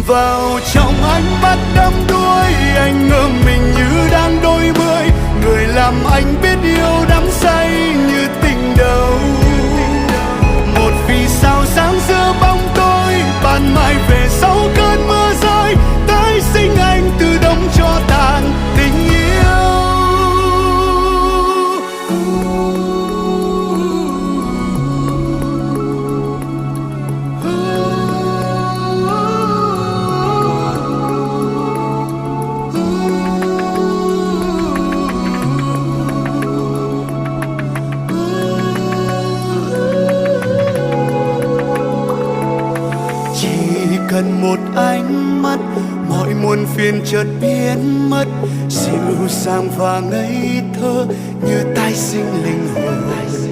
vào trong ánh mắt đắm đuối, anh ngỡ mình như đang đôi mươi. Người làm anh biết yêu đắm say như tình đầu. Một vì sao sáng giữa bóng tối, ban mai về sau cơn mưa rơi. Tái sinh anh từ đống tro tàn tình yêu. Cần một ánh mắt, mọi muôn phiền chợt biến mất. Dịu dàng và ngây thơ như tái sinh linh hồn.